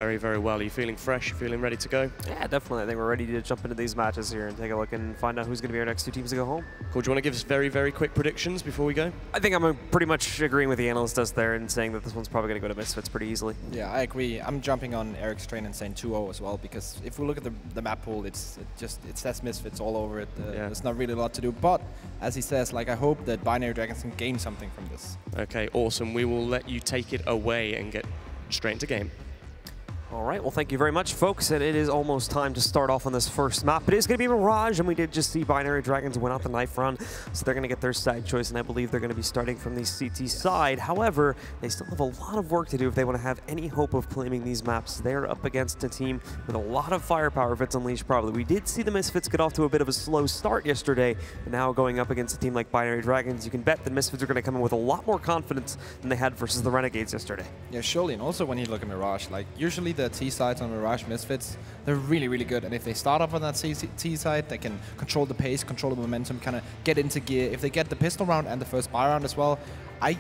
Very, very well. Are you feeling fresh? You feeling ready to go? Yeah, definitely. I think we're ready to jump into these matches here and take a look and find out who's going to be our next two teams to go home. Cool. Do you want to give us very, very quick predictions before we go? I think I'm pretty much agreeing with the analyst does there and saying that this one's probably going to go to Misfits pretty easily. Yeah, I agree. I'm jumping on Eric's train and saying 2-0 as well, because if we look at the map pool, it says Misfits all over it. There's not really a lot to do. But as he says, like, I hope that Binary Dragons can gain something from this. Okay, awesome. We will let you take it away and get straight into game. All right, well, thank you very much, folks. And it is almost time to start off on this first map. It is going to be Mirage, and we did just see Binary Dragons win out the knife round, so they're going to get their side choice, and I believe they're going to be starting from the CT side. However, they still have a lot of work to do if they want to have any hope of claiming these maps. They're up against a team with a lot of firepower if it's unleashed properly. We did see the Misfits get off to a bit of a slow start yesterday, but now going up against a team like Binary Dragons, you can bet the Misfits are going to come in with a lot more confidence than they had versus the Renegades yesterday. Yeah, surely, and also when you look at Mirage, like, usually the T sides on Mirage Misfits, they're really, really good. And if they start off on that T side, they can control the pace, control the momentum, kind of get into gear. If they get the pistol round and the first buy round as well, I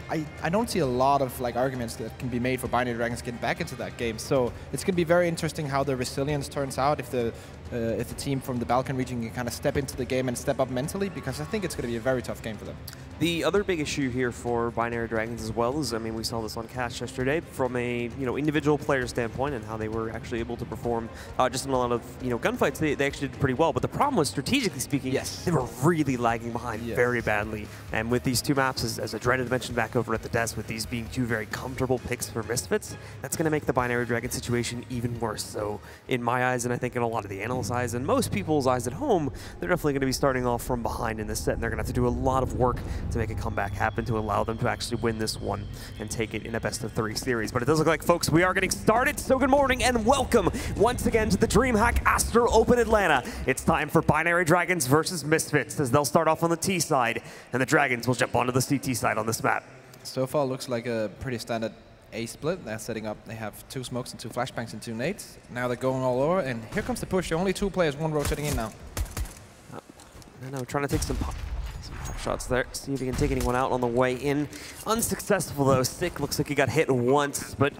don't see a lot of arguments that can be made for Binary Dragons getting back into that game. So it's going to be very interesting how the resilience turns out if the team from the Balkan region can kind of step into the game and step up mentally, because I think it's going to be a very tough game for them. The other big issue here for Binary Dragons as well is, I mean, we saw this on Cash yesterday from a individual player standpoint and how they were actually able to perform just in a lot of gunfights. They actually did pretty well, but the problem was, strategically speaking, yes, they were really lagging behind very badly. And with these two maps, as Adred had mentioned back over at the desk, with these being two very comfortable picks for Misfits, that's going to make the Binary Dragon situation even worse. So in my eyes, and I think in a lot of the analysts' eyes and most people's eyes at home, they're definitely going to be starting off from behind in this set, and they're going to have to do a lot of work to make a comeback happen to allow them to actually win this one and take it in a best-of-3 series. But it does look like, folks, we are getting started. So good morning and welcome once again to the DreamHack ASTRO Open Atlanta. It's time for Binary Dragons versus Misfits, as they'll start off on the T side, and the Dragons will jump onto the CT side on this map. So far, looks like a pretty standard A split. They're setting up, they have 2 smokes and 2 flashbangs and 2 nades. Now they're going all over, and here comes the push. There are only 2 players, 1 rotating in now. No, trying to take some pop shots there. See if he can take anyone out on the way in. Unsuccessful though. Sick looks like he got hit once, but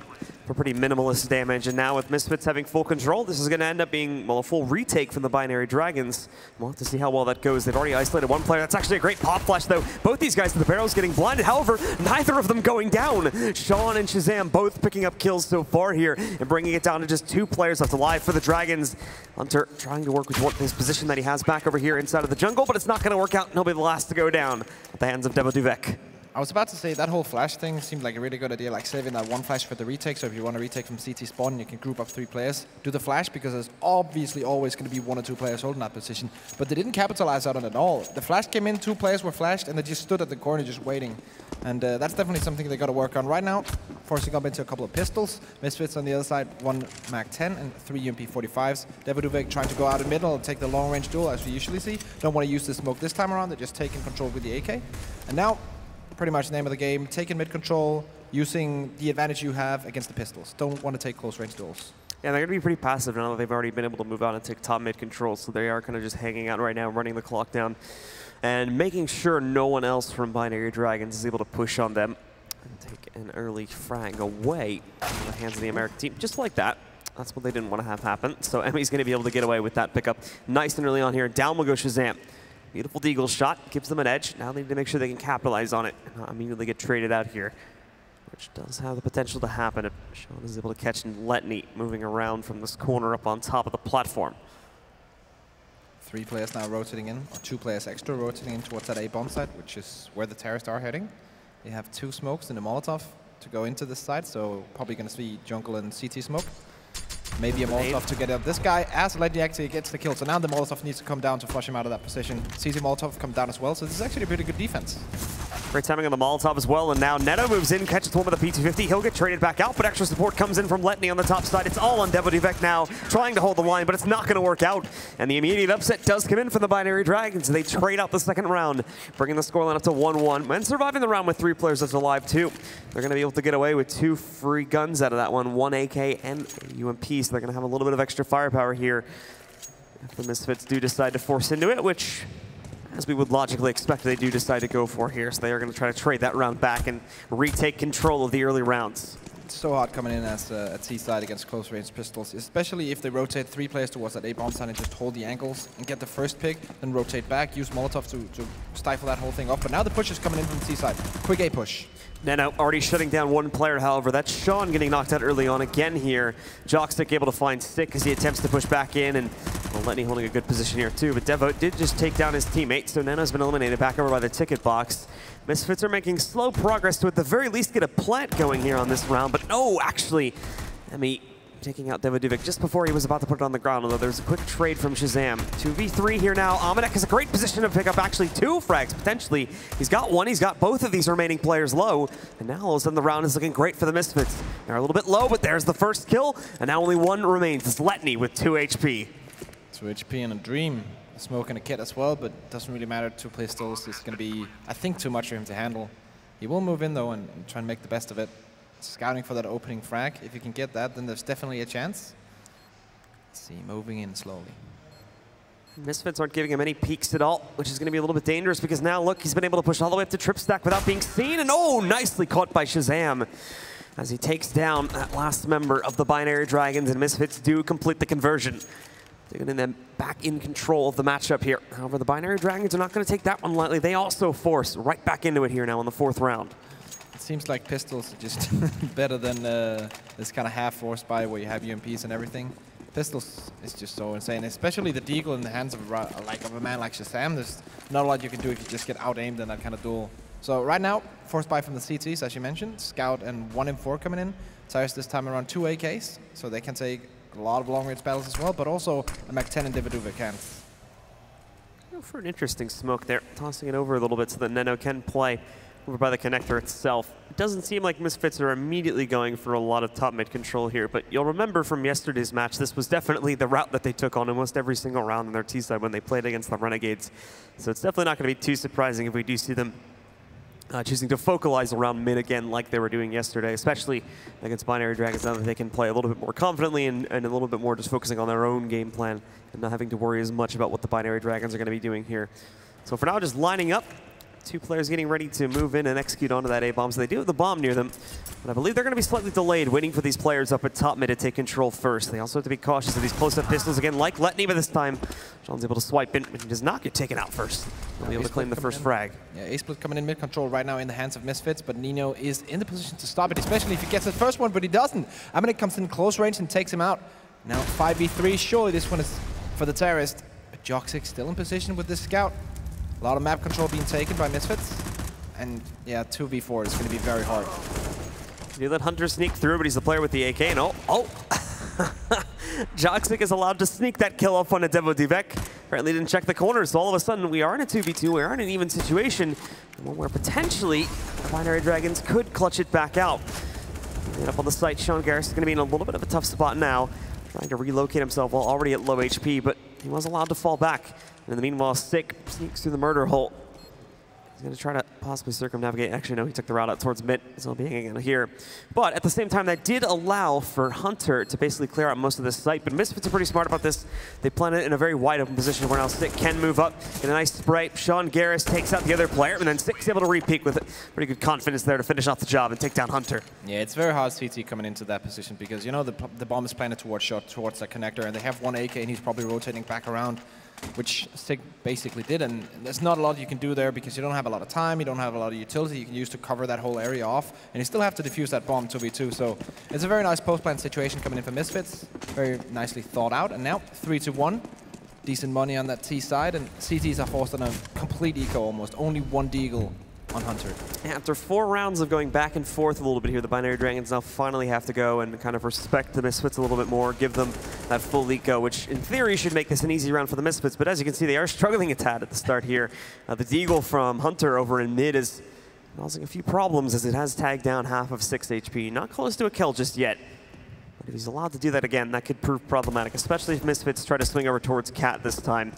for pretty minimalist damage. And now with Misfits having full control, this is going to end up being, well, a full retake from the Binary Dragons. We'll have to see how well that goes. They've already isolated 1 player. That's actually a great pop flash though. Both these guys to the barrels getting blinded. However, neither of them going down. Sean and Shazam both picking up kills so far here and bringing it down to just 2 players left alive for the Dragons. Hunter trying to work with his position that he has back over here inside of the jungle, but it's not going to work out. He'll be the last to go down at the hands of DreamHack. I was about to say that whole flash thing seemed like a really good idea, like saving that 1 flash for the retake. So if you want to retake from CT spawn, you can group up 3 players. Do the flash, because there's obviously always going to be 1 or 2 players holding that position. But they didn't capitalize on it at all. The flash came in, 2 players were flashed, and they just stood at the corner just waiting. And that's definitely something they got to work on right now. Forcing up into a couple of pistols. Misfits on the other side, 1 Mag-10 and 3 UMP-45s. DreamHack trying to go out in the middle and take the long-range duel, as we usually see. Don't want to use the smoke this time around. They're just taking control with the AK. And now, pretty much the name of the game, taking mid-control, using the advantage you have against the pistols. Don't want to take close-range duels. Yeah, they're going to be pretty passive now that they've already been able to move out and take top mid-control, so they are kind of just hanging out right now, running the clock down, and making sure no one else from Binary Dragons is able to push on them and take an early frag away from the hands of the American team, just like that. That's what they didn't want to have happen, so Emmy's going to be able to get away with that pickup nice and early on here. Down will go Shazam. Beautiful deagle shot, gives them an edge. Now they need to make sure they can capitalize on it and not immediately get traded out here, which does have the potential to happen if Sean is able to catch Letney moving around from this corner up on top of the platform. 3 players now rotating in, or 2 players extra rotating in towards that A bomb site, which is where the terrorists are heading. They have 2 smokes and a Molotov to go into this site, so probably going to see jungle and CT smoke. Maybe a Molotov to get up this guy as Letney actually gets the kill. So now the Molotov needs to come down to flush him out of that position. CT Molotov come down as well, so this is actually a pretty good defense. Great timing on the Molotov as well, and now Neto moves in, catches one with a P250. He'll get traded back out, but extra support comes in from Letney on the top side. It's all on DreamHack now, trying to hold the line, but it's not going to work out. And the immediate upset does come in from the Binary Dragons. They trade out the second round, bringing the scoreline up to 1-1, and surviving the round with 3 players left alive too. They're going to be able to get away with 2 free guns out of that one, 1 AK and a UMP, so they're going to have a little bit of extra firepower here if the Misfits do decide to force into it, which, as we would logically expect, they do decide to go for here. So they are going to try to trade that round back and retake control of the early rounds. It's so hard coming in as a T-side against close-range pistols, especially if they rotate 3 players towards that A-bomb side and just hold the angles and get the first pick, then rotate back, use Molotov to stifle that whole thing off. But now the push is coming in from the T-side. Quick A push. Nano already shutting down one player, however. That's Sean getting knocked out early on again here. Jockstick able to find Sick as he attempts to push back in, and Lenny holding a good position here too. But Devo did just take down his teammate, so Nano's been eliminated back over by the ticket box. Misfits are making slow progress to at the very least get a plant going here on this round, but no, actually, Emmy taking out Devoduvic just before he was about to put it on the ground, although there's a quick trade from Shazam. 2v3 here now. Amanek has a great position to pick up actually 2 frags, potentially. He's got one, he's got both of these remaining players low, and now all of a sudden the round is looking great for the Misfits. They're a little bit low, but there's the first kill, and now only one remains. It's Letney with 2 HP. 2 HP and a Dream. A smoke and a kit as well, but doesn't really matter. 2 pistols is going to be, I think, too much for him to handle. He will move in though and try and make the best of it. Scouting for that opening frag. If you can get that, then there's definitely a chance. Let's see, moving in slowly. Misfits aren't giving him any peeks at all, which is going to be a little bit dangerous because now, look, he's been able to push all the way up to trip stack without being seen, and oh, nicely caught by Shazam as he takes down that last member of the Binary Dragons, and Misfits do complete the conversion. They're getting them back in control of the matchup here. However, the Binary Dragons are not going to take that one lightly. They also force right back into it here now in the 4th round. It seems like pistols are just better than this kind of half-force buy where you have UMPs and everything. Pistols is just so insane, especially the deagle in the hands of a man like Shazam. There's not a lot you can do if you just get out-aimed in that kind of duel. So right now, force buy from the CTs, as you mentioned. Scout and 1 M4 coming in. Tires this time around 2 AKs, so they can take a lot of long-range battles as well, but also a Mac-10 and Devoduvic can. For an interesting smoke there, tossing it over a little bit so that Neno can play over by the connector itself. It doesn't seem like Misfits are immediately going for a lot of top mid control here, but you'll remember from yesterday's match, this was definitely the route that they took on almost every single round on their T side when they played against the Renegades. So it's definitely not going to be too surprising if we do see them choosing to focalize around mid again like they were doing yesterday, especially against Binary Dragons, now that they can play a little bit more confidently and a little bit more just focusing on their own game plan and not having to worry as much about what the Binary Dragons are going to be doing here. So for now, just lining up. 2 players getting ready to move in and execute onto that A-bomb. So they do have the bomb near them, but I believe they're going to be slightly delayed, waiting for these players up at top mid to take control first. They also have to be cautious of these close-up pistols again, like Letney, but this time Sean's able to swipe in, but he does not get taken out first. He'll be able to claim the first frag. Yeah, A-split coming in mid-control right now in the hands of Misfits, but Nino is in the position to stop it, especially if he gets his first one, but he doesn't. Amanek comes in close range and takes him out. Now 5v3, surely this one is for the terrorist. But Joxic still in position with this scout. A lot of map control being taken by Misfits. And yeah, 2v4 is going to be very hard. You let Hunter sneak through, but he's the player with the AK, and Joxic is allowed to sneak that kill off on a Devoduvic. Apparently didn't check the corners, so all of a sudden we are in a 2v2, we are in an even situation, one where potentially the Binary Dragons could clutch it back out. And up on the site, Sean Garris is going to be in a little bit of a tough spot now, trying to relocate himself while already at low HP, but he was allowed to fall back. And in the meanwhile, Sick sneaks through the murder hole. He's going to try to possibly circumnavigate. Actually, no, he took the route out towards mid, so he'll be hanging out here. But at the same time, that did allow for Hunter to basically clear out most of this site. But Misfits are pretty smart about this. They plan it in a very wide open position where now Sick can move up, get a nice spray. Sean Garris takes out the other player, and then Sick's able to re-peek with pretty good confidence there to finish off the job and take down Hunter. Yeah, it's very hard CT coming into that position because, you know, the bomb is planted towards that connector, and they have 1 AK, and he's probably rotating back around, which Sig basically did, and there's not a lot you can do there because you don't have a lot of time, you don't have a lot of utility you can use to cover that whole area off, and you still have to defuse that bomb 2v2, so it's a very nice post-plant situation coming in for Misfits, very nicely thought out, and now 3-1, decent money on that T side, and CTs are forced on a complete eco almost, only 1 deagle on Hunter. After 4 rounds of going back and forth a little bit here, the Binary Dragons now finally have to go and kind of respect the Misfits a little bit more, give them that full eco, which in theory should make this an easy round for the Misfits, but as you can see, they are struggling a tad at the start here. The deagle from Hunter over in mid is causing a few problems as it has tagged down half of 6 HP. Not close to a kill just yet. But if he's allowed to do that again, that could prove problematic, especially if Misfits try to swing over towards Cat this time.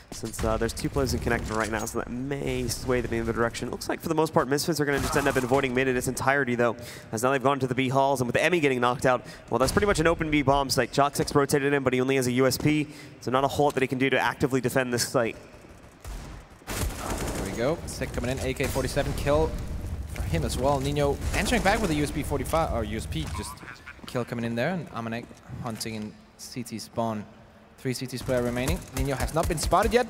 Since there's 2 players in connector right now, so that may sway them in the direction. It looks like for the most part, Misfits are going to just end up avoiding mid in its entirety, though, as now they've gone to the B halls, and with Emmy getting knocked out, well, that's pretty much an open B bomb site. Joxic's rotated in, but he only has a USP, so not a whole lot that he can do to actively defend this site. There we go. Sick coming in, AK-47 kill for him as well. Nino answering back with a USP 45, or USP, just kill coming in there, and Amanek hunting in CT spawn. 3 CTs player remaining. Nino has not been spotted yet,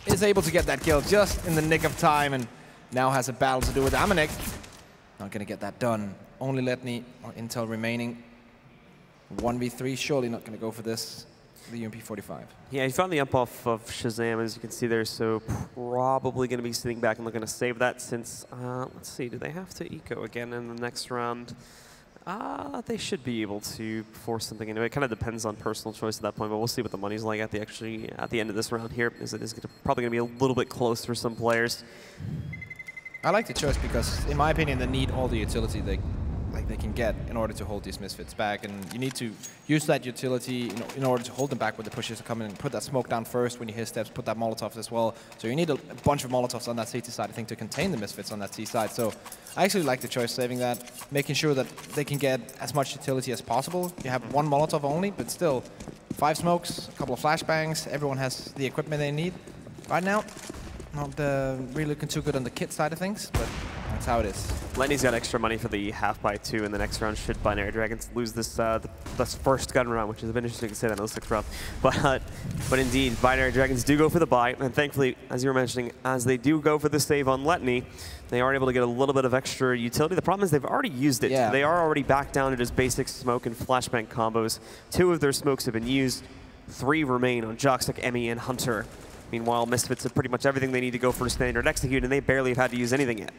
is able to get that kill just in the nick of time, and now has a battle to do with Amanek. Not gonna get that done. Only Letny or Intel remaining. 1v3, surely not gonna go for this. The UMP 45. Yeah, he found the up off of Shazam, as you can see there, so probably going to be sitting back and looking to save that since, let's see, do they have to eco again in the next round? They should be able to force something into it. It kind of depends on personal choice at that point, but we'll see what the money's like at the end of this round here, as it is probably going to be a little bit close for some players. I like the choice because, in my opinion, they need all the utility they can get in order to hold these Misfits back, and you need to use that utility in order to hold them back when the pushes are coming in. Put that smoke down first when you hit steps, put that Molotov as well. So you need a bunch of Molotovs on that CT side, I think, to contain the Misfits on that C side. So I actually like the choice, saving that, making sure that they can get as much utility as possible. You have 1 Molotov only, but still 5 smokes, a couple of flashbangs. Everyone has the equipment they need. Right now, not really looking too good on the kit side of things, but that's how it is. Lenny's got extra money for the half by 2 in the next round should Binary Dragons lose this this first gun round, which is a bit interesting to say that in the 6th round. But indeed, Binary Dragons do go for the buy, and thankfully, as you were mentioning, as they do go for the save on Letny, they are able to get a little bit of extra utility. The problem is they've already used it. Yeah. They are already back down to just basic smoke and flashbang combos. 2 of their smokes have been used. 3 remain on Jockstick, Emmy, and Hunter. Meanwhile, Misfits have pretty much everything they need to go for standard execute, and they barely have had to use anything yet.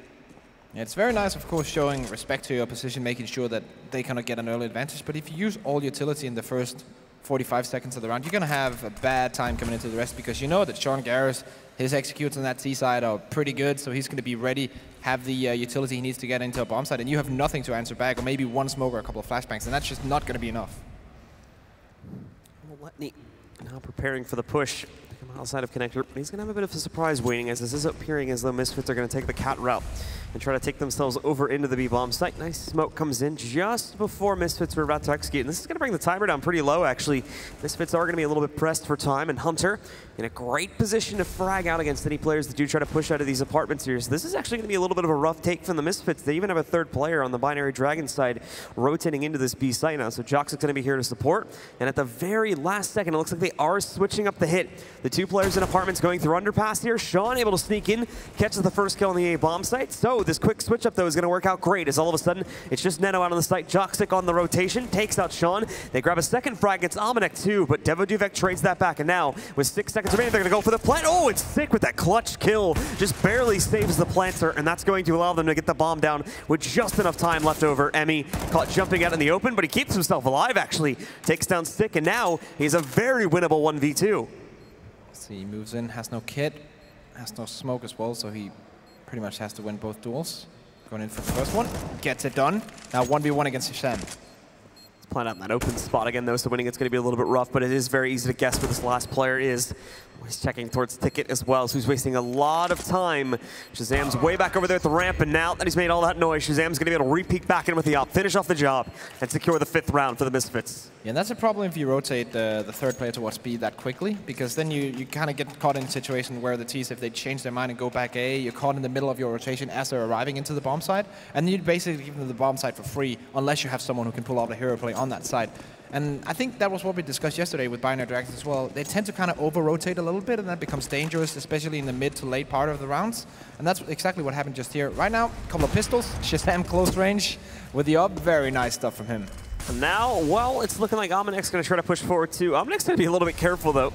Yeah, it's very nice, of course, showing respect to your opposition, making sure that they cannot get an early advantage. But if you use all utility in the first 45 seconds of the round, you're going to have a bad time coming into the rest, because you know that Sean Garris, his executes on that C side are pretty good, so he's going to be ready, have the utility he needs to get into a bomb side, and you have nothing to answer back, or maybe 1 smoke or a couple of flashbangs, and that's just not going to be enough. Letny now preparing for the push. Outside of connector, he's going to have a bit of a surprise waiting, as this is appearing as though Misfits are going to take the cat route and try to take themselves over into the B-bomb site. Nice smoke comes in just before Misfits were about to execute, and this is going to bring the timer down pretty low, actually. Misfits are going to be a little bit pressed for time, and Hunter in a great position to frag out against any players that do try to push out of these apartments here. So this is actually going to be a little bit of a rough take from the Misfits. They even have a 3rd player on the Binary Dragon side rotating into this B site now, so Jox is going to be here to support, and at the very last second, it looks like they are switching up the hit. The 2 players in apartments going through underpass here. Sean able to sneak in, catches the first kill on the A bomb site. So this quick switch up though is going to work out great, as all of a sudden it's just Neno out on the site. Jockstick on the rotation, takes out Sean. They grab a 2nd frag against Amanek too, but Devo Duvek trades that back, and now with 6 seconds remaining, they're going to go for the plant. Oh, it's sick with that clutch kill. Just barely saves the planter, and that's going to allow them to get the bomb down with just enough time left over. Emmy caught jumping out in the open, but he keeps himself alive actually. Takes down Stick, and now he's a very winnable 1v2. See, he moves in, has no kit, has no smoke as well, so he pretty much has to win both duels. Going in for the first one, gets it done. Now 1v1 against Hisham. Let's plan out in that open spot again though, so winning it's going to be a little bit rough, but it is very easy to guess where this last player is. He's checking towards Ticket as well, so he's wasting a lot of time. Shazam's way back over there at the ramp, and now that he's made all that noise, Shazam's going to be able to re-peek back in with the op, finish off the job, and secure the 5th round for the Misfits. Yeah, and that's a problem if you rotate the 3rd player towards B that quickly, because then you kind of get caught in a situation where the T's, if they change their mind and go back A, you're caught in the middle of your rotation as they're arriving into the bomb site, and you basically give them the bomb site for free, unless you have someone who can pull out a hero play on that side. And I think that was what we discussed yesterday with Binary Dragons as well. They tend to kind of over-rotate a little bit, and that becomes dangerous, especially in the mid to late part of the rounds. And that's exactly what happened just here. Right now, a couple of pistols, Shazam close range with the up. Very nice stuff from him. And now, well, it's looking like Amanek's going to try to push forward too. Amanek's going to be a little bit careful though.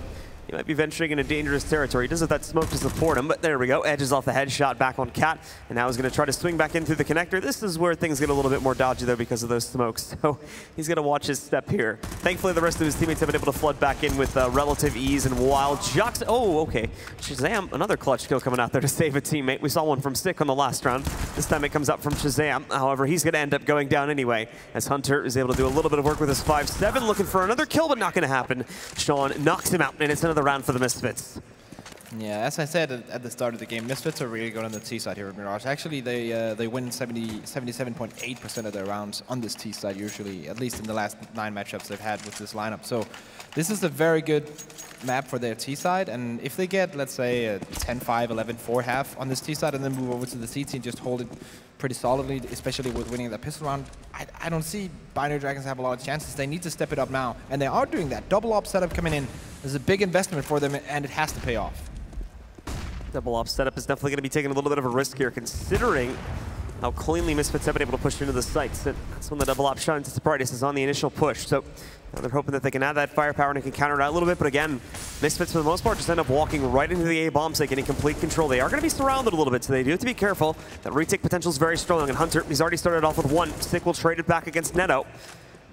He might be venturing into dangerous territory. He does have that smoke to support him, but there we go. Edges off the headshot back on Cat, and now he's going to try to swing back in through the connector. This is where things get a little bit more dodgy, though, because of those smokes. So he's going to watch his step here. Thankfully, the rest of his teammates have been able to flood back in with relative ease, and while Jox... Oh, okay. Shazam, another clutch kill coming out there to save a teammate. We saw one from Sick on the last round. This time it comes up from Shazam. However, he's going to end up going down anyway, as Hunter is able to do a little bit of work with his 5-7, looking for another kill, but not going to happen. Sean knocks him out, and it's another round for the Misfits. Yeah, as I said at the start of the game, Misfits are really good on the T side here at Mirage. Actually, they win 77.8% of their rounds on this T side usually, at least in the last 9 matchups they've had with this lineup. So this is a very good map for their T side, and if they get, let's say, a 10-5, 11-4 half on this T side and then move over to the CT and just hold it pretty solidly, especially with winning that pistol round, I don't see Binary Dragons have a lot of chances. They need to step it up now, and they are doing that. Double op setup coming in is a big investment for them, and it has to pay off. Double op setup is definitely going to be taking a little bit of a risk here, considering how cleanly Misfits have been able to push into the sites. And that's when the double op shines its brightest, is on the initial push. So now they're hoping that they can add that firepower and they can counter it out a little bit. But again, Misfits, for the most part, just end up walking right into the A bomb site, getting complete control. They are going to be surrounded a little bit, so they do have to be careful. That retake potential is very strong. And Hunter, he's already started off with 1. Sick will trade it back against Neto,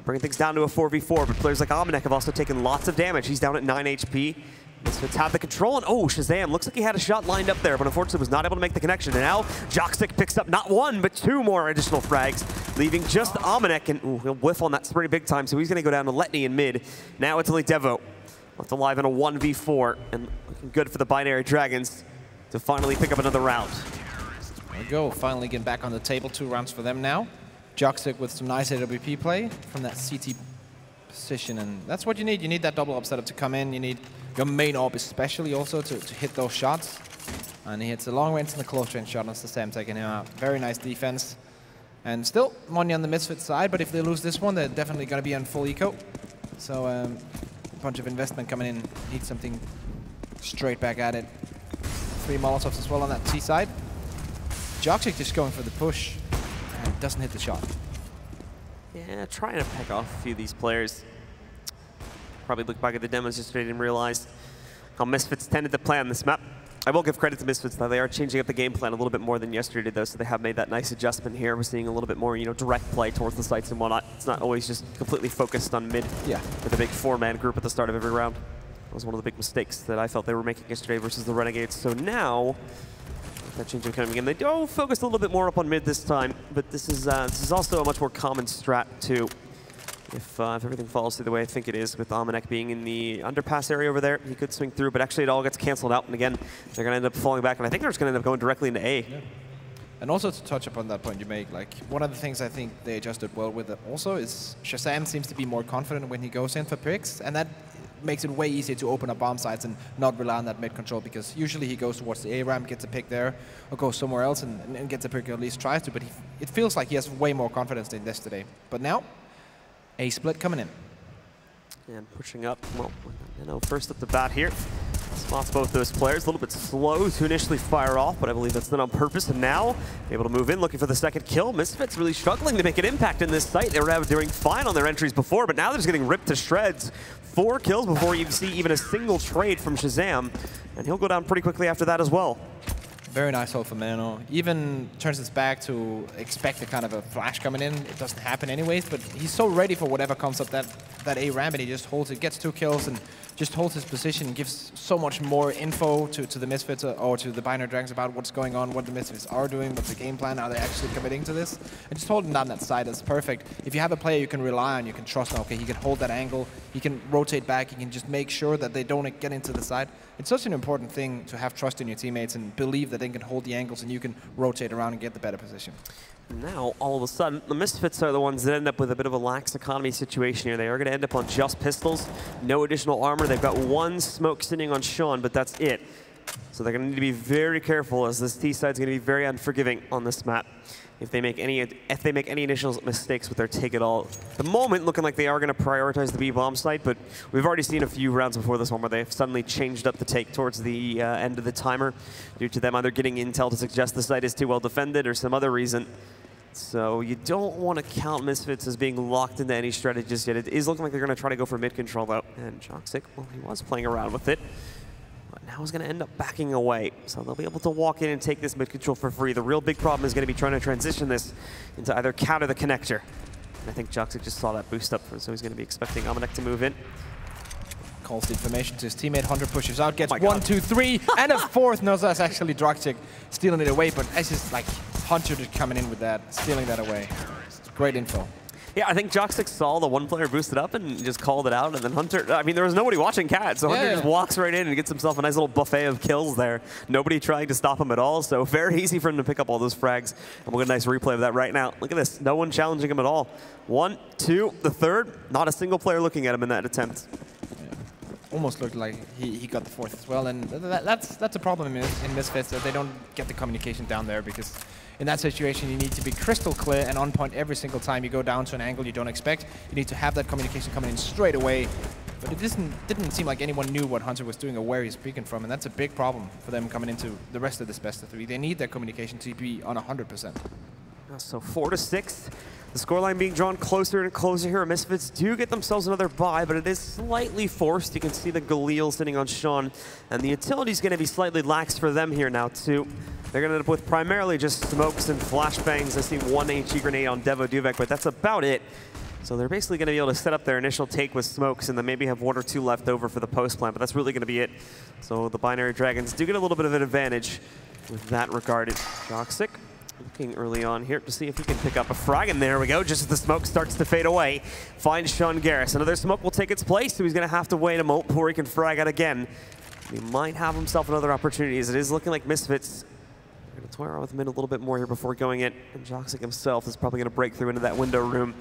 bringing things down to a 4v4. But players like Amanek have also taken lots of damage. He's down at 9 HP. Misfits have the control, and oh, Shazam looks like he had a shot lined up there, but unfortunately was not able to make the connection. And now Joxic picks up not 1, but 2 more additional frags, leaving just Amanek, and ooh, he'll whiff on that spray big time, so he's going to go down to Letney in mid. Now it's Elite Devo, left alive in a 1v4, and looking good for the Binary Dragons to finally pick up another round. There we go, finally getting back on the table. 2 rounds for them now. Joxic with some nice AWP play from that CT position, and that's what you need. You need that double up setup to come in. You need your main op especially also to hit those shots. And he hits the long range and the close range shot on Sam, taking him out. Very nice defense. And still money on the Misfits side, but if they lose this one, they're definitely going to be on full eco. So a bunch of investment coming in. Need something straight back at it. 3 Molotovs as well on that T side. Joxic just going for the push and doesn't hit the shot. Yeah, trying to pick off a few of these players. Probably look back at the demos yesterday and realize how Misfits tended to play on this map. I will give credit to Misfits, though. They are changing up the game plan a little bit more than yesterday, though, so they have made that nice adjustment here. We're seeing a little bit more, direct play towards the sites and whatnot. It's not always just completely focused on mid with a big 4-man group at the start of every round. That was one of the big mistakes that I felt they were making yesterday versus the Renegades. So now, with that change coming in, they do focus a little bit more up on mid this time, but this is also a much more common strat, too. If everything falls through the way I think it is, with Amanek being in the underpass area over there, he could swing through, but actually it all gets canceled out, and again, they're going to end up falling back, and I think they're just going to end up going directly into A. Yeah. And also to touch upon that point you make, like, one of the things I think they adjusted well with it also is Shazam seems to be more confident when he goes in for picks, and that makes it way easier to open up bomb sites and not rely on that mid control, because usually he goes towards the A ramp, gets a pick there, or goes somewhere else and gets a pick, or at least tries to, but it feels like he has way more confidence than yesterday. But now, A split coming in. And pushing up, well, first up the bat here. Spots both those players, a little bit slow to initially fire off, but I believe that's done on purpose. And now, able to move in, looking for the second kill. Misfits really struggling to make an impact in this site. They were doing fine on their entries before, but now they're just getting ripped to shreds. 4 kills before you see even a single trade from Shazam, and he'll go down pretty quickly after that as well. Very nice hold for Mano. Even turns his back to expect a kind of a flash coming in. It doesn't happen anyways, but he's so ready for whatever comes up that A ramp, and he just holds it, gets 2 kills, and just holds his position, gives so much more info to the Misfits or to the Binary Dragons about what's going on, what the Misfits are doing, what's the game plan, are they actually committing to this. And just holding down that side is perfect. If you have a player you can rely on, you can trust, okay, he can hold that angle, he can rotate back, he can just make sure that they don't get into the side. It's such an important thing to have trust in your teammates and believe that they can hold the angles and you can rotate around and get the better position. Now, all of a sudden, the Misfits are the ones that end up with a bit of a lax economy situation here. They are going to end up on just pistols, no additional armor. They've got 1 smoke sitting on Sean, but that's it. So they're going to need to be very careful, as this T side is going to be very unforgiving on this map. If they make any initial mistakes with their take it all. At the moment, looking like they are going to prioritize the B bomb site, but we've already seen a few rounds before this one where they've suddenly changed up the take towards the end of the timer due to them either getting intel to suggest the site is too well defended or some other reason. So you don't want to count Misfits as being locked into any strategy just yet. It is looking like they're going to try to go for mid control though. And Joxic, well, he was playing around with it, but now he's going to end up backing away. So they'll be able to walk in and take this mid control for free. The real big problem is going to be trying to transition this into either counter the connector. And I think Joxic just saw that boost up, so he's going to be expecting Amanek to move in. Calls the information to his teammate. Hunter pushes out, gets 1, 2, 3, and a 4th. No, that's actually Joxic stealing it away, but it's just like Hunter just coming in with that, stealing that away. Great info. Yeah, I think Joxic saw the one player boosted up and just called it out, and then Hunter, I mean, there was nobody watching Cat, so Hunter just walks right in and gets himself a nice little buffet of kills there. Nobody trying to stop him at all, so very easy for him to pick up all those frags. And we'll get a nice replay of that right now. Look at this, no one challenging him at all. 1, 2, the third, not a single player looking at him in that attempt. Almost looked like he got the fourth as well, and that's a problem in Misfits, that they don't get the communication down there, because in that situation you need to be crystal clear and on point every single time you go down to an angle you don't expect. You need to have that communication coming in straight away, but it didn't seem like anyone knew what Hunter was doing or where he's peeking from, and that's a big problem for them coming into the rest of this best of 3. They need their communication to be on 100%. So 4-6. The scoreline being drawn closer and closer here. Misfits do get themselves another bye, but it is slightly forced. You can see the Galil sitting on Sean, and the utility's going to be slightly lax for them here now, too. They're going to end up with primarily just smokes and flashbangs. I see one HE grenade on Devo Duvek, but that's about it. So they're basically going to be able to set up their initial take with smokes and then maybe have 1 or 2 left over for the post plant, but that's really going to be it. So the Binary Dragons do get a little bit of an advantage with that regarded. Joxic looking early on here to see if he can pick up a frag, and there we go, just as the smoke starts to fade away. Finds Sean Garris. Another smoke will take its place, so he's going to have to wait a moment before he can frag out again. He might have himself another opportunity, as it is looking like Misfits are going to toy around with mid a little bit more here before going in, and Joxic himself is probably going to break through into that window room.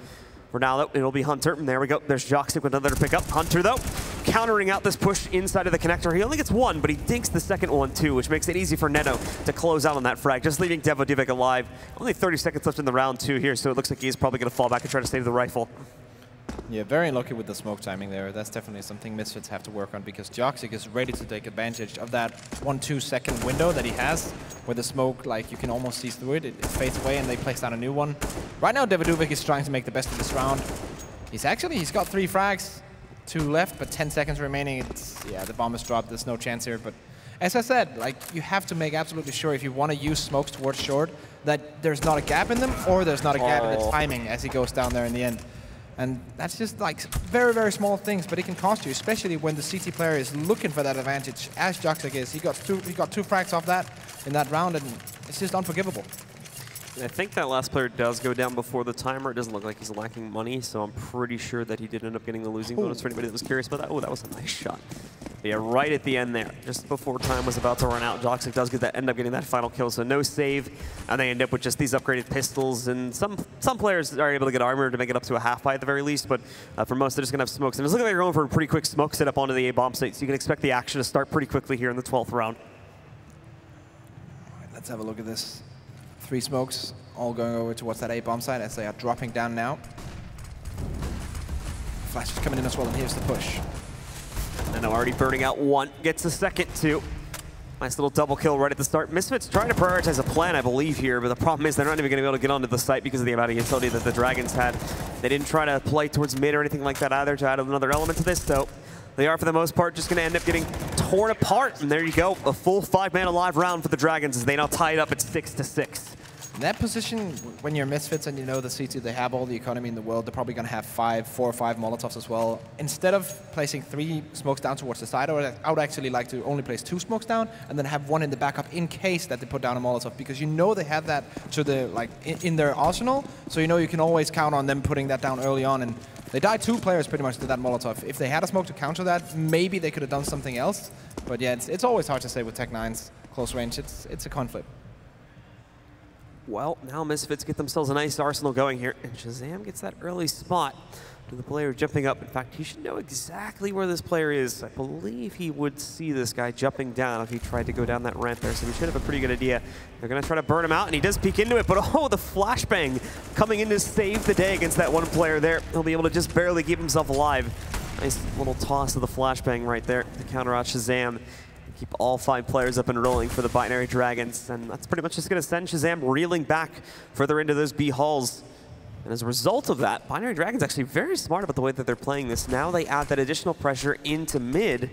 For now, though, it'll be Hunter, and there we go. There's Joxic with another to pick up. Hunter, though, countering out this push inside of the connector. He only gets 1, but he dinks the second one, too, which makes it easy for Neto to close out on that frag, just leaving Devo Duvek alive. Only 30 seconds left in the round 2 here, so it looks like he's probably going to fall back and try to save the rifle. Yeah, very unlucky with the smoke timing there. That's definitely something Misfits have to work on, because Joxic is ready to take advantage of that 1-2 second window that he has, where the smoke, like, you can almost see through it. It fades away and they place down a new one. Right now, Devo Duvek is trying to make the best of this round. He's got 3 frags, 2 left, but 10 seconds remaining. Yeah, the bomb is dropped. There's no chance here. But as I said, like, you have to make absolutely sure, if you want to use smokes towards short, that there's not a gap in them, or there's not a gap in the timing as he goes down there in the end. And that's just like very, very small things, but it can cost you, especially when the CT player is looking for that advantage, as Joxic is. He got two frags off that in that round, and it's just unforgivable. I think that last player does go down before the timer. It doesn't look like he's lacking money, so I'm pretty sure that he did end up getting the losing bonus for anybody that was curious about that. Oh, that was a nice shot. But yeah, right at the end there, just before time was about to run out, Joxic does end up getting that final kill, so no save, and they end up with just these upgraded pistols, and some players are able to get armor to make it up to a half buy at the very least, but for most, they're just going to have smokes. And it's looking like they're going for a pretty quick smoke setup onto the A-bomb site, so you can expect the action to start pretty quickly here in the 12th round. All right, let's have a look at this. 3 smokes, all going over towards that A-bomb site as they are dropping down now. Flash is coming in as well, and here's the push. And already burning out 1, gets a second 2. Nice little double kill right at the start. Misfits trying to prioritize a plan, I believe, here, but the problem is they're not even going to be able to get onto the site because of the amount of utility that the Dragons had. They didn't try to play towards mid or anything like that either to add another element to this, so they are, for the most part, just going to end up getting torn apart. And there you go, a full 5-man alive round for the Dragons as they now tie it up at 6-6. In that position, when you're Misfits and you know the CT, they have all the economy in the world, they're probably going to have 4 or 5 Molotovs as well. Instead of placing 3 smokes down towards the side, I would actually like to only place 2 smokes down and then have 1 in the backup in case that they put down a Molotov, because you know they have that to the in their arsenal, so you know you can always count on them putting that down early on. And they died 2 players pretty much to that Molotov. If they had a smoke to counter that, maybe they could have done something else. But yeah, it's always hard to say with Tech-9's close range. It's a conflict. Well, now Misfits get themselves a nice arsenal going here, and Shazam gets that early spot to the player jumping up. In fact, he should know exactly where this player is. I believe he would see this guy jumping down if he tried to go down that ramp there, so he should have a pretty good idea. They're going to try to burn him out, and he does peek into it, but oh, the flashbang coming in to save the day against that one player there. He'll be able to just barely keep himself alive. Nice little toss of the flashbang right there to counter out Shazam. Keep all 5 players up and rolling for the Binary Dragons, and that's pretty much just going to send Shazam reeling back further into those B halls. And as a result of that, Binary Dragons actually very smart about the way that they're playing this. Now they add that additional pressure into mid,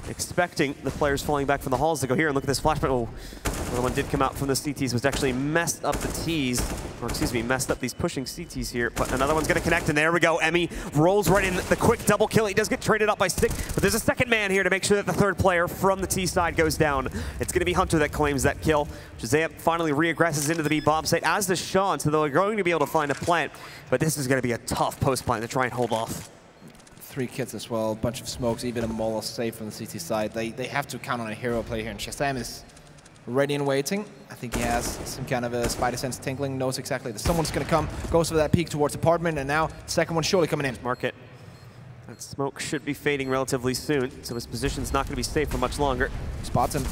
expecting the players falling back from the halls to go here and look at this flashbang. Oh, another one did come out from the CTs, which actually messed up the Ts. or excuse me, messed up these pushing CTs here, but another one's gonna connect, and there we go. Emmy rolls right in, the quick double kill. He does get traded up by Stick, but there's a second man here to make sure that the third player from the T side goes down. It's gonna be Hunter that claims that kill. Shazam finally re-aggresses into the B bomb site, as does Sean, so they're going to be able to find a plant, but this is gonna be a tough post plant to try and hold off. 3 kits as well, a bunch of smokes, even a Moloch safe from the CT side. They have to count on a hero play here, and Shazam is ready and waiting. I think he has some kind of a spider sense tingling, knows exactly that someone's going to come, goes for that peek towards apartment, and now the second one surely coming in. Market. That smoke should be fading relatively soon, so his position's not going to be safe for much longer. Spots him.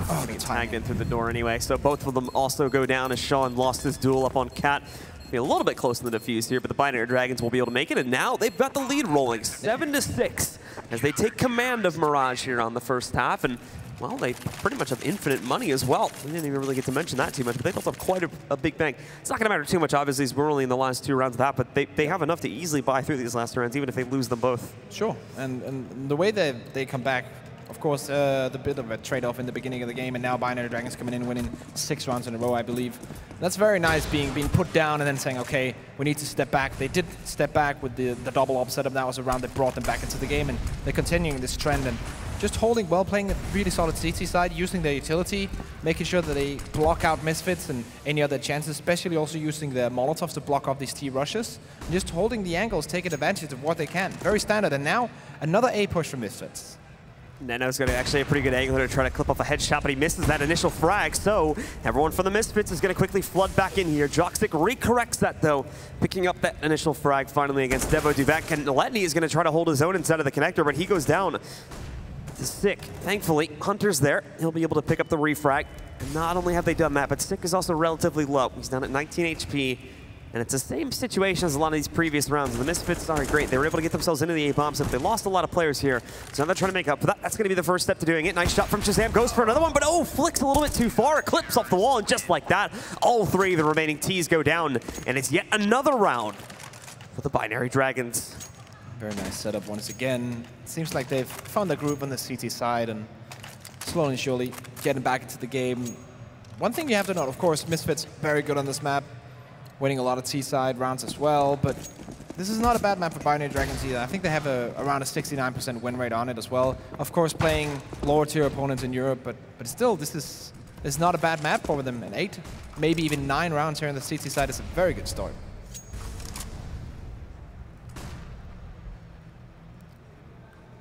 Oh, he tagged in through the door anyway, so both of them also go down as Sean lost his duel up on Cat. Be a little bit close to the defuse here, but the Binary Dragons will be able to make it, and now they've got the lead rolling 7-6 as they take command of Mirage here on the first half, and well, they pretty much have infinite money as well. We didn't even really get to mention that too much, but they built up quite a big bank. It's not going to matter too much, obviously, as we're only in the last 2 rounds of that, but they have enough to easily buy through these last rounds, even if they lose them both. Sure, and the way that they come back, of course, the bit of a trade-off in the beginning of the game, and now Binary Dragons coming in, winning 6 rounds in a row, I believe. That's very nice, being put down and then saying, okay, we need to step back. They did step back with the double op setup. That was a round that brought them back into the game, and they're continuing this trend and just holding well, playing a really solid CT side, using their utility, making sure that they block out Misfits and any other chances, especially also using the Molotovs to block off these T rushes, and just holding the angles, taking advantage of what they can. Very standard, and now another A push from Misfits. Neno's got actually a pretty good angle to try to clip off a headshot, but he misses that initial frag, so everyone from the Misfits is going to quickly flood back in here. Jockstick recorrects that, though, picking up that initial frag finally against Devo Duvek, and Letney is going to try to hold his own inside of the connector, but he goes down to Sick. Thankfully, Hunter's there. He'll be able to pick up the refrag. And not only have they done that, but Sick is also relatively low. He's down at 19 HP. And it's the same situation as a lot of these previous rounds. The Misfits are great. They were able to get themselves into the A-bomb, so they lost a lot of players here. So now they're trying to make up for that. That's going to be the first step to doing it. Nice shot from Shazam. Goes for another one, but oh, flicks a little bit too far. It clips off the wall, and just like that, all 3 of the remaining Ts go down. And it's yet another round for the Binary Dragons. Very nice setup once again. It seems like they've found their groove on the CT side and slowly and surely getting back into the game. One thing you have to note, of course, Misfits very good on this map, winning a lot of T-side rounds as well, but this is not a bad map for Binary Dragons either. I think they have around a 69% win rate on it as well. Of course, playing lower tier opponents in Europe, but still, this is not a bad map for them. And 8, maybe even 9 rounds here on the CT side is a very good start.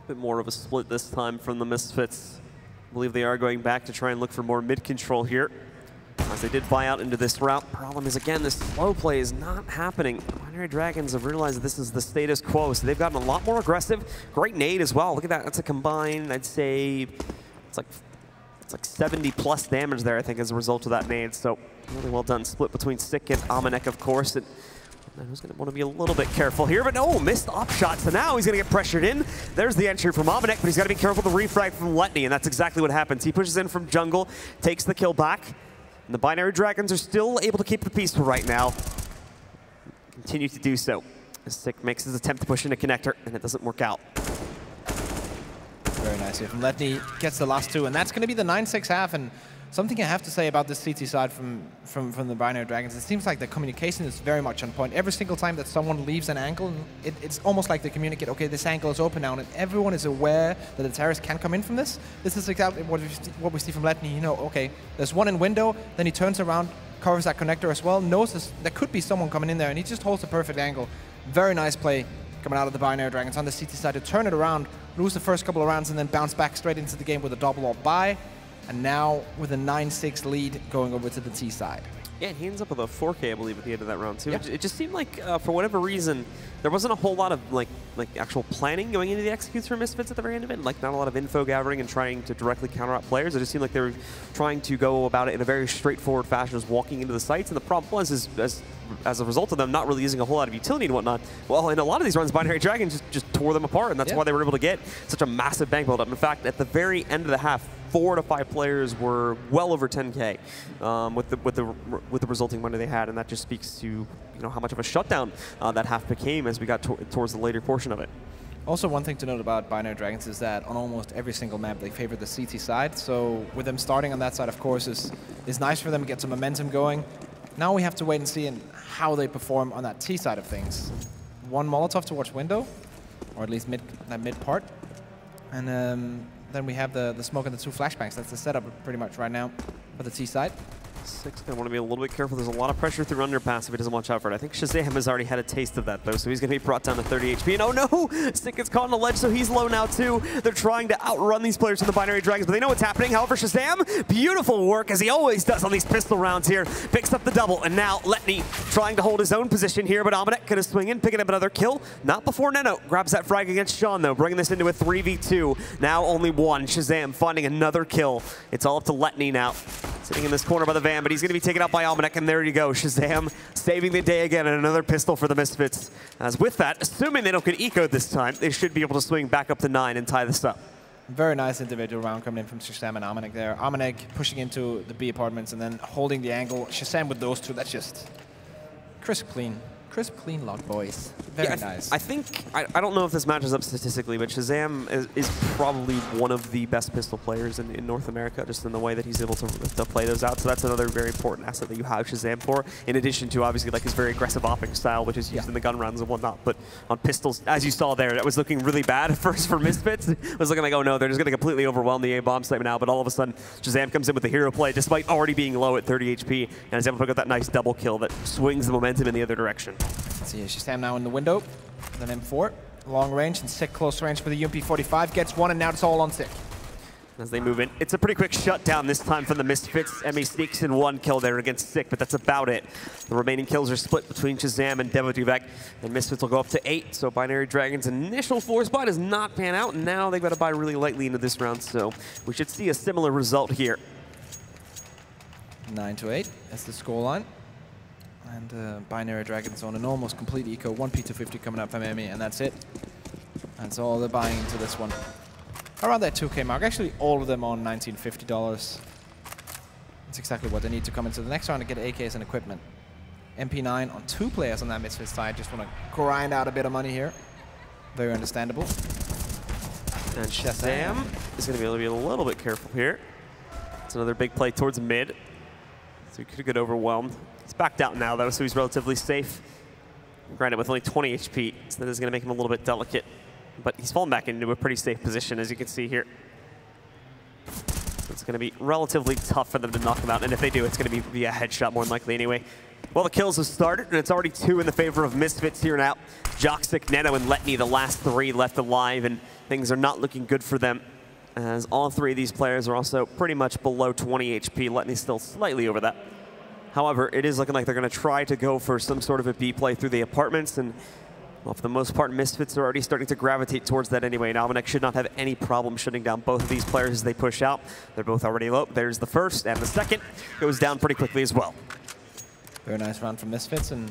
Bit more of a split this time from the Misfits. I believe they are going back to try and look for more mid-control here, as they did buy out into this route. Problem is, again, this slow play is not happening. Binary Dragons have realized that this is the status quo, so they've gotten a lot more aggressive. Great nade as well. Look at that. That's a combined, I'd say, it's like 70+ damage there, I think, as a result of that nade. So really well done. Split between Sick and Amanek, of course. And who's going to want to be a little bit careful here, but no, missed up shot, so now he's going to get pressured in. There's the entry from Amanek, but he's got to be careful with the refrag from Letney, and that's exactly what happens. He pushes in from jungle, takes the kill back, and the Binary Dragons are still able to keep the peace for right now. Continue to do so. Sick makes his attempt to push in a connector, and it doesn't work out. Very nice here from Letney, gets the last 2, and that's going to be the 9-6 half. And something I have to say about this CT side from the Binary Dragons, it seems like the communication is very much on point. Every single time that someone leaves an angle, it's almost like they communicate, okay, this angle is open now, and everyone is aware that the terrorist can come in from this. This is exactly what we see from Letney. You know, okay, there's one in window, then he turns around, covers that connector as well, knows there could be someone coming in there, and he just holds the perfect angle. Very nice play coming out of the Binary Dragons on the CT side to turn it around, lose the first couple of rounds, and then bounce back straight into the game with a double or buy. And now with a 9-6 lead going over to the T side. Yeah, and he ends up with a 4K, I believe, at the end of that round, too. Yeah. It just seemed like, for whatever reason, there wasn't a whole lot of, like actual planning going into the executes for Misfits at the very end of it. Like, not a lot of info gathering and trying to directly counter out players. It just seemed like they were trying to go about it in a very straightforward fashion, just walking into the sites. And the problem was, as a result of them not really using a whole lot of utility and whatnot, well, in a lot of these runs, Binary Dragons just tore them apart, and that's why they were able to get such a massive bank build-up. In fact, at the very end of the half, 4 to 5 players were well over 10K with the resulting money they had, and that just speaks to how much of a shutdown that half became as we got towards the later portion of it. Also, one thing to note about Binary Dragons is that on almost every single map they favor the CT side. So with them starting on that side, of course, is nice for them to get some momentum going. Now we have to wait and see how they perform on that T side of things. One Molotov towards window, or at least that mid part. And then we have the smoke and the 2 flashbangs. That's the setup pretty much right now for the T side. Six going to want to be a little bit careful. There's a lot of pressure through underpass if he doesn't watch out for it. I think Shazam has already had a taste of that, though, so he's going to be brought down to 30 HP. And oh no! Sick gets caught on the ledge, so he's low now, too. They're trying to outrun these players from the Binary Dragons, but they know what's happening. However, Shazam, beautiful work, as he always does on these pistol rounds here. Picks up the double, and now Letney trying to hold his own position here, but Amanek going to swing in, picking up another kill. Not before Neno grabs that frag against Sean, though, bringing this into a 3v2. Now only one. Shazam finding another kill. It's all up to Letney now. Sitting in this corner by the van, but he's going to be taken out by Almanac, and there you go. Shazam saving the day again, and another pistol for the Misfits. As with that, assuming they don't get ecoed this time, they should be able to swing back up to 9 and tie this up. Very nice individual round coming in from Shazam and Almanac there. Almanac pushing into the B apartments and then holding the angle. Shazam with those two, that's just crisp clean. Crisp, clean lock, boys. Very nice. I think, I don't know if this matches up statistically, but Shazam is probably one of the best pistol players in North America, just in the way that he's able to play those out. So that's another very important asset that you have Shazam for, in addition to obviously like his very aggressive opping style, which is used in the gun rounds and whatnot. But on pistols, as you saw there, that was looking really bad at first for Misfits. It was looking like, oh no, they're just going to completely overwhelm the A-bomb site now. But all of a sudden, Shazam comes in with the hero play, despite already being low at 30 HP, and is able to pick up that nice double kill that swings the momentum in the other direction. Let's see, Shazam now in the window. Then M4, long range, and Sick close range for the UMP45. Gets one, and now it's all on Sick. As they move in, it's a pretty quick shutdown this time from the Misfits. Emmy sneaks in 1 kill there against Sick, but that's about it. The remaining kills are split between Shazam and Devaduvek, and Misfits will go up to 8. So Binary Dragon's initial 4 spot does not pan out, and now they've got to buy really lightly into this round. So we should see a similar result here. 9-8, that's the scoreline. And Binary Dragons on an almost complete eco. 1 P250 coming up from Emmy, and that's it. That's all they're buying into this one. Around that 2K mark. Actually, all of them on $1950. That's exactly what they need to come into the next round to get AKs and equipment. MP9 on 2 players on that Misfits side. Just want to grind out a bit of money here. Very understandable. And Shazam is going to be able to be a little bit careful here. It's another big play towards mid. So he could get overwhelmed. He's backed out now, though, so he's relatively safe. Granted, with only 20 HP, so that is going to make him a little bit delicate. But he's fallen back into a pretty safe position, as you can see here. So it's going to be relatively tough for them to knock him out, and if they do, it's going to be via headshot more than likely anyway. Well, the kills have started, and it's already 2 in the favor of Misfits here now. Joxic, Neno, and Letney, the last 3 left alive, and things are not looking good for them, as all 3 of these players are also pretty much below 20 HP. Letney's still slightly over that. However, it is looking like they're going to try to go for some sort of a B play through the apartments, and well, for the most part, Misfits are already starting to gravitate towards that anyway. And Almanac should not have any problem shutting down both of these players as they push out. They're both already low. There's the first, and the second goes down pretty quickly as well. Very nice round from Misfits, and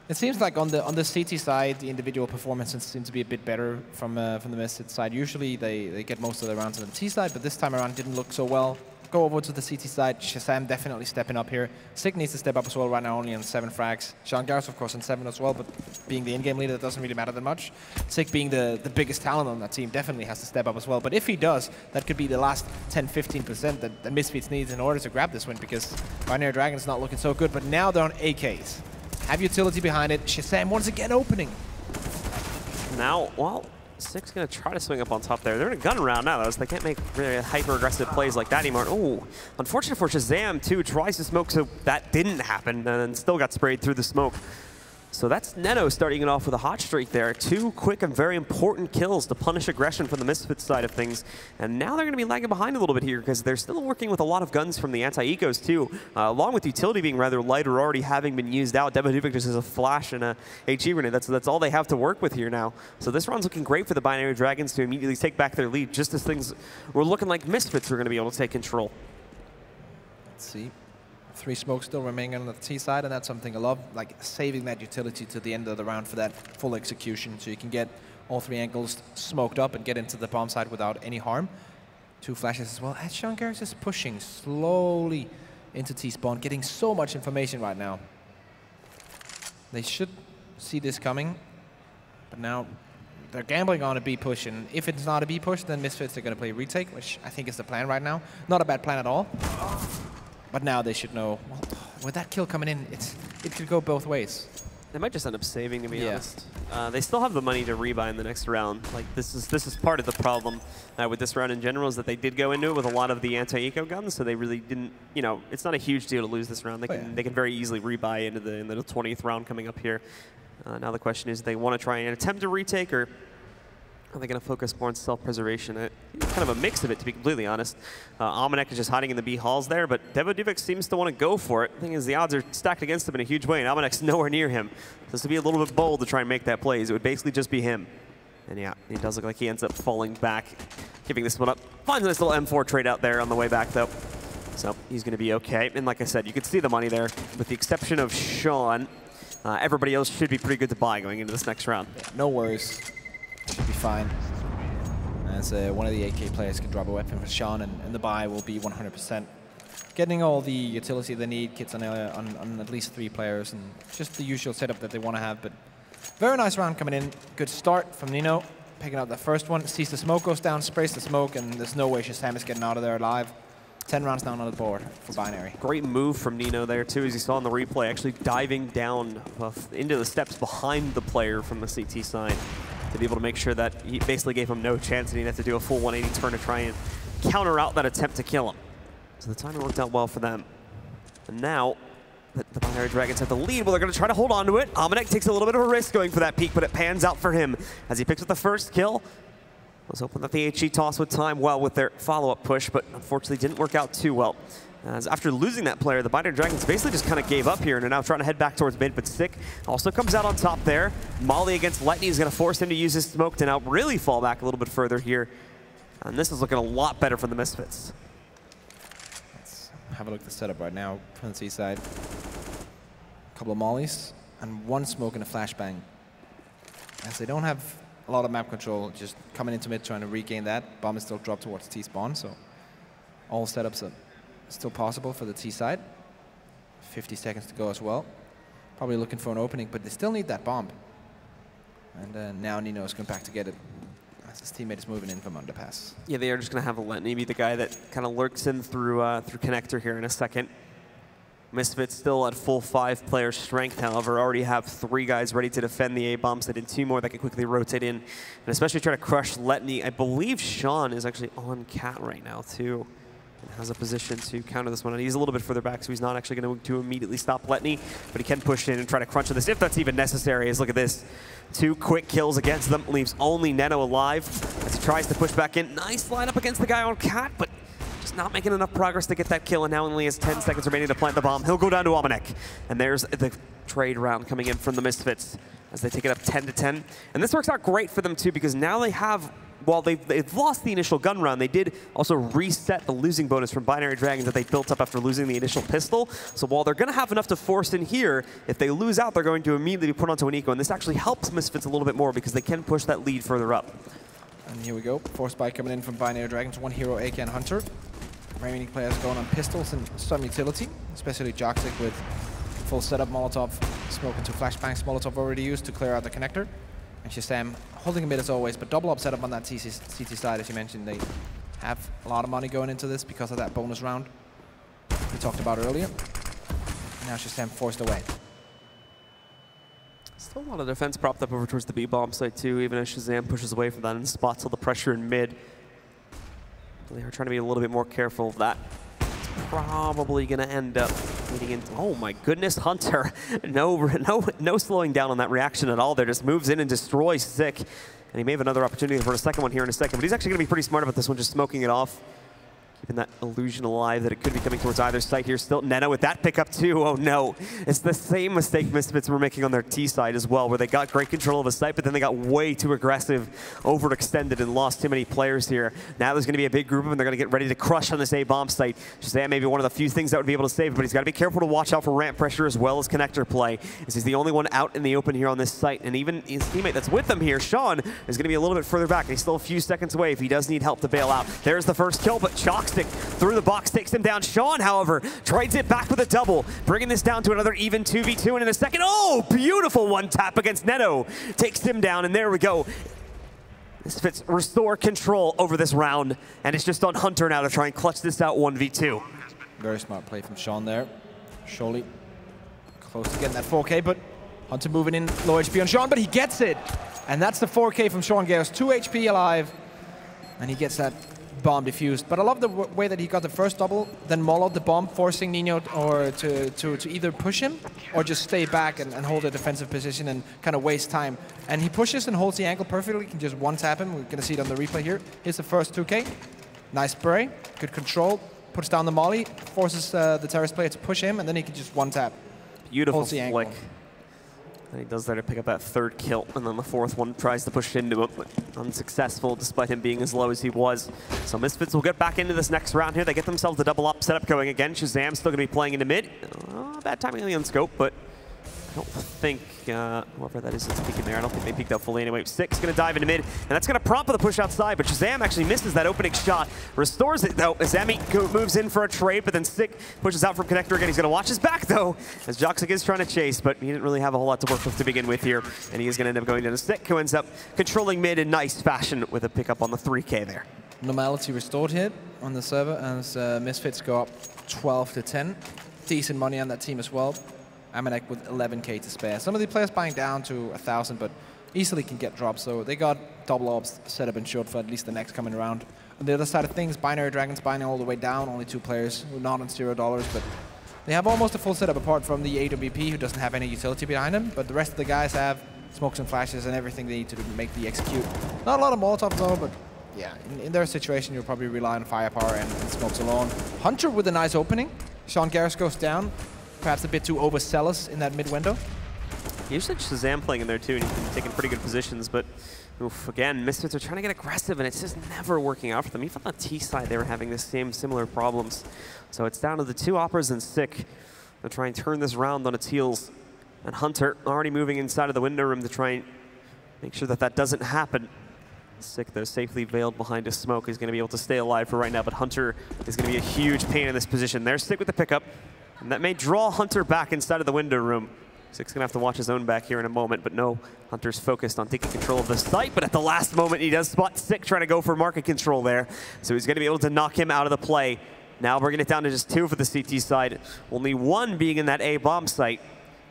it seems like on the CT side, the individual performances seem to be a bit better from the Misfits side. Usually they get most of the rounds on the T side, but this time around didn't look so well. Go over to the CT side. Shazam definitely stepping up here. Sick needs to step up as well right now, only on 7 frags. Sean Garris, of course, on 7 as well, but being the in-game leader, that doesn't really matter that much. Sick being the biggest talent on that team definitely has to step up as well. But if he does, that could be the last 10-15% that Misfits needs in order to grab this win, because Binary Dragon's not looking so good, but now they're on AKs. Have utility behind it. Shazam once again opening. Now, well, Sick's going to try to swing up on top there. They're in a gun round now, though, so they can't make really hyper-aggressive plays like that anymore. Oh, unfortunate for Shazam, too. Tries to smoke, so that didn't happen, and then still got sprayed through the smoke. So that's Neno starting it off with a hot streak there. 2 quick and very important kills to punish aggression from the Misfits side of things. And now they're going to be lagging behind a little bit here because they're still working with a lot of guns from the anti-ecos too. Along with utility being rather light or already having been used out. Devaduvik just has a flash and a HE grenade. That's all they have to work with here now. So this round's looking great for the Binary Dragons to immediately take back their lead, just as things were looking like Misfits were going to be able to take control. Let's see. 3 smokes still remaining on the T side, and that's something I love, like saving that utility to the end of the round for that full execution, so you can get all 3 angles smoked up and get into the bomb side without any harm. 2 flashes as well. And Sean Garris is pushing slowly into T-spawn, getting so much information right now. They should see this coming, but now they're gambling on a B push, and if it's not a B push, then Misfits are going to play retake, which I think is the plan right now. Not a bad plan at all. But now they should know, well, with that kill coming in, it could go both ways. They might just end up saving, to be honest. They still have the money to rebuy in the next round. Like this is part of the problem with this round in general, is that they did go into it with a lot of the anti-eco guns, so they really didn't. You know, it's not a huge deal to lose this round. They can very easily rebuy into the 20th round coming up here. Now the question is, they want to try and attempt a retake, or are they going to focus more on self-preservation? Kind of a mix of it, to be completely honest. Almanac is just hiding in the B halls there, but Devodivik seems to want to go for it. The thing is, the odds are stacked against him in a huge way, and Almanac's nowhere near him. So this would be a little bit bold to try and make that play. It would basically just be him. And yeah, it does look like he ends up falling back, giving this one up. Finds a nice little M4 trade out there on the way back, though. So he's going to be okay. And like I said, you can see the money there. With the exception of Sean, everybody else should be pretty good to buy going into this next round. Yeah, no worries. Should be fine. As one of the AK players can drop a weapon for Sean, and the buy will be 100%. Getting all the utility they need, kits on at least 3 players, and just the usual setup that they want to have. But very nice round coming in. Good start from Nino, picking out the first one. Sees the smoke goes down, sprays the smoke, and there's no way Shazam is getting out of there alive. 10 rounds down on the board for Binary. Great move from Nino there, too, as you saw in the replay, actually diving down into the steps behind the player from the CT side, to be able to make sure that he basically gave him no chance, and he'd have to do a full 180 turn to try and counter out that attempt to kill him. So the timing worked out well for them. And now, the Binary Dragons have the lead. Well, they're going to try to hold on to it. Almanac takes a little bit of a risk going for that peek, but it pans out for him as he picks up the first kill. Was hoping that the HE toss would time well with their follow-up push, but unfortunately didn't work out too well. As after losing that player, the Binary Dragons basically just kind of gave up here and are now trying to head back towards mid, but Sick also comes out on top there. Molly against Lightning is going to force him to use his smoke to now really fall back a little bit further here. And this is looking a lot better for the Misfits. Let's have a look at the setup right now from the C side. A couple of mollies and 1 smoke and a flashbang. As they don't have a lot of map control, just coming into mid trying to regain that. Bomb is still dropped towards T spawn, so all setups are still possible for the T side. 50 seconds to go as well. Probably looking for an opening, but they still need that bomb. And now Nino is going back to get it as his teammate is moving in from underpass. Yeah, they are just going to have Letney be the guy that kind of lurks in through connector here in a second. Misfits still at full 5-player strength, however, already have 3 guys ready to defend the A-bombs. They did 2 more that can quickly rotate in, and especially try to crush Letney. I believe Sean is actually on Cat right now, too, and has a position to counter this one. And he's a little bit further back, so he's not actually going to immediately stop Letney, but he can push in and try to crunch this, if that's even necessary. As look at this. 2 quick kills against them, leaves only Neto alive as he tries to push back in. Nice line up against the guy on Cat, but just not making enough progress to get that kill, and now only has 10 seconds remaining to plant the bomb. He'll go down to Almanac. And there's the trade round coming in from the Misfits as they take it up 10-10. And this works out great for them, too, because now they have, while they've lost the initial gun round, they did also reset the losing bonus from Binary Dragons that they built up after losing the initial pistol. So while they're going to have enough to force in here, if they lose out, they're going to immediately be put onto an eco. And this actually helps Misfits a little bit more because they can push that lead further up. And here we go. Force buy coming in from Binary Dragons. 1 hero, AK and Hunter. Remaining players going on pistols and some utility, especially Joxic with full setup Molotov, smoke into flashbangs. Molotov already used to clear out the connector. And Shazam holding a mid as always, but double up setup on that CT side, as you mentioned. They have a lot of money going into this because of that bonus round we talked about earlier. Now Shazam forced away. Still a lot of defense propped up over towards the B-bomb site too, even as Shazam pushes away from that and spots all the pressure in mid. They are trying to be a little bit more careful of that. It's probably going to end up leading into, oh my goodness, Hunter. No slowing down on that reaction at all there. Just moves in and destroys Sick. And he may have another opportunity for a second one here in a second, but he's actually going to be pretty smart about this one, just smoking it off. Keeping that illusion alive that it could be coming towards either side here. Still Nena with that pickup too. Oh no. It's the same mistake Misfits were making on their T side as well, where they got great control of a site, but then they got way too aggressive, overextended, and lost too many players here. Now there's going to be a big group of them. They're going to get ready to crush on this A-bomb site. Shazam may be one of the few things that would be able to save, but he's got to be careful to watch out for ramp pressure as well as connector play, as he's the only one out in the open here on this site. And even his teammate that's with him here, Sean, is going to be a little bit further back, and he's still a few seconds away if he does need help to bail out. There's the first kill, but Chalkstick through the box takes him down. Sean, however, trades it back with a double, bringing this down to another even 2v2. And in a second, oh, beautiful one tap against Neto. Takes him down, and there we go. Misfits restore control over this round, and it's just on Hunter now to try and clutch this out 1v2. Very smart play from Sean there. Surely close to getting that 4K, but Hunter moving in, low HP on Sean, but he gets it. And that's the 4K from Sean Garros, 2 HP alive. And he gets that bomb defused. But I love the way that he got the first double, then moloed the bomb, forcing Nino or to either push him or just stay back and hold a defensive position and kind of waste time. And he pushes and holds the angle perfectly, can just one-tap him. We're going to see it on the replay here. Here's the first 2K. Nice spray, good control, puts down the molly, forces the terrace player to push him, and then he can just one-tap. Beautiful flick. And he does there to pick up that third kill, and then the fourth one tries to push into him, but unsuccessful despite him being as low as he was. So Misfits will get back into this next round here. They get themselves the double up setup going again. Shazam still going to be playing into mid. Bad timing on the unscope, but I don't think, whoever that is that's peeking there, I don't think they peeked out fully anyway. Six going to dive into mid, and that's going to prompt for the push outside, but Shazam actually misses that opening shot. Restores it, though, as Emmy moves in for a trade, but then Sick pushes out from connector again. He's going to watch his back, though, as Joxic is trying to chase, but he didn't really have a whole lot to work with to begin with here, and he is going to end up going down to Sick, who ends up controlling mid in nice fashion with a pickup on the 3K there. Normality restored here on the server as Misfits go up 12-10. Decent money on that team as well. Amanek with 11K to spare. Some of the players buying down to 1,000, but easily can get dropped. So they got double orbs set up and short for at least the next coming round. On the other side of things, Binary Dragons buying all the way down. Only 2 players who are not on $0, but they have almost a full setup apart from the AWP, who doesn't have any utility behind him. But the rest of the guys have smokes and flashes and everything they need to make the execute. Not a lot of Molotovs though, but yeah, in their situation, you'll probably rely on firepower and smokes alone. Hunter with a nice opening. Sean Garris goes down. Perhaps a bit too overzealous in that mid window. Usually Shazam playing in there too, and he's been taking pretty good positions, but oof, again, Misfits are trying to get aggressive, and it's just never working out for them. Even on the T side, they were having the same similar problems. So it's down to the 2 Operas and Sick to try and turn this round on its heels. And Hunter already moving inside of the window room to try and make sure that that doesn't happen. Sick, though, safely veiled behind a smoke. He's going to be able to stay alive for right now, but Hunter is going to be a huge pain in this position. There's Sick with the pickup. And that may draw Hunter back inside of the window room. Sick's going to have to watch his own back here in a moment, but no, Hunter's focused on taking control of the site, but at the last moment he does spot Sick trying to go for market control there. So he's going to be able to knock him out of the play. Now bringing it down to just 2 for the CT side. Only 1 being in that A bomb site,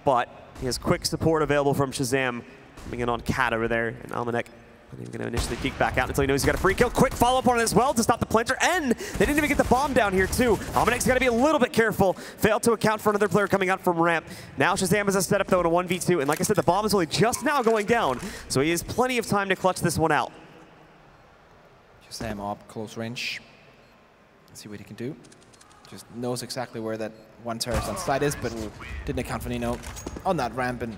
but he has quick support available from Shazam coming in on Cat over there, and Almanek. He's going to initially peek back out until he knows he's got a free kill. Quick follow-up on it as well to stop the planter, and they didn't even get the bomb down here too. Almanek's got to be a little bit careful. Failed to account for another player coming out from ramp. Now Shazam has a setup though in a 1v2, and like I said, the bomb is only just now going down, so he has plenty of time to clutch this one out. Shazam up close range. Let's see what he can do. Just knows exactly where that one terrace on site is, but didn't account for Nino on that ramp. And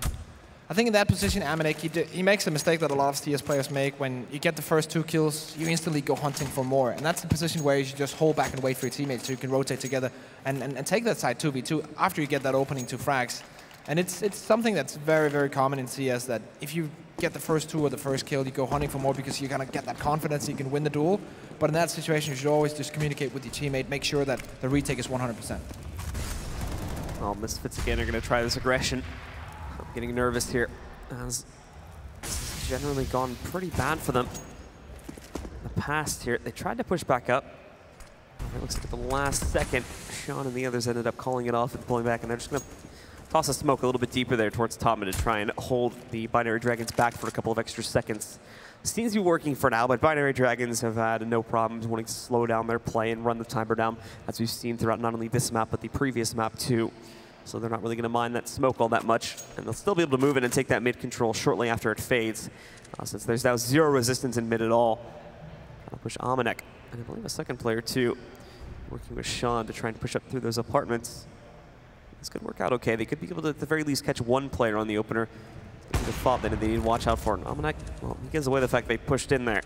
I think in that position, Amanek, he makes a mistake that a lot of CS players make. When you get the first 2 kills, you instantly go hunting for more. And that's the position where you should just hold back and wait for your teammates so you can rotate together and take that side 2v2 after you get that opening 2 frags. And it's something that's very, very common in CS, that if you get the first 2 or the first kill, you go hunting for more because you kind of get that confidence you can win the duel. But in that situation, you should always just communicate with your teammate, make sure that the retake is 100%. Well, Misfits again are going to try this aggression. I'm getting nervous here, as this has generally gone pretty bad for them in the past here. They tried to push back up. It looks like at the last second, Sean and the others ended up calling it off and pulling back, and they're just going to toss a smoke a little bit deeper there towards top mid to try and hold the Binary Dragons back for a couple of extra seconds. Seems to be working for now, but Binary Dragons have had no problems wanting to slow down their play and run the timer down, as we've seen throughout not only this map, but the previous map too. So they're not really going to mind that smoke all that much, and they'll still be able to move in and take that mid control shortly after it fades, since there's now 0 resistance in mid at all. I'll push Almanek, and I believe a second player too, working with Sean to try and push up through those apartments. This could work out okay. They could be able to, at the very least, catch 1 player on the opener. It's the thought that they need to watch out for. And Almanek, well, he gives away the fact they pushed in there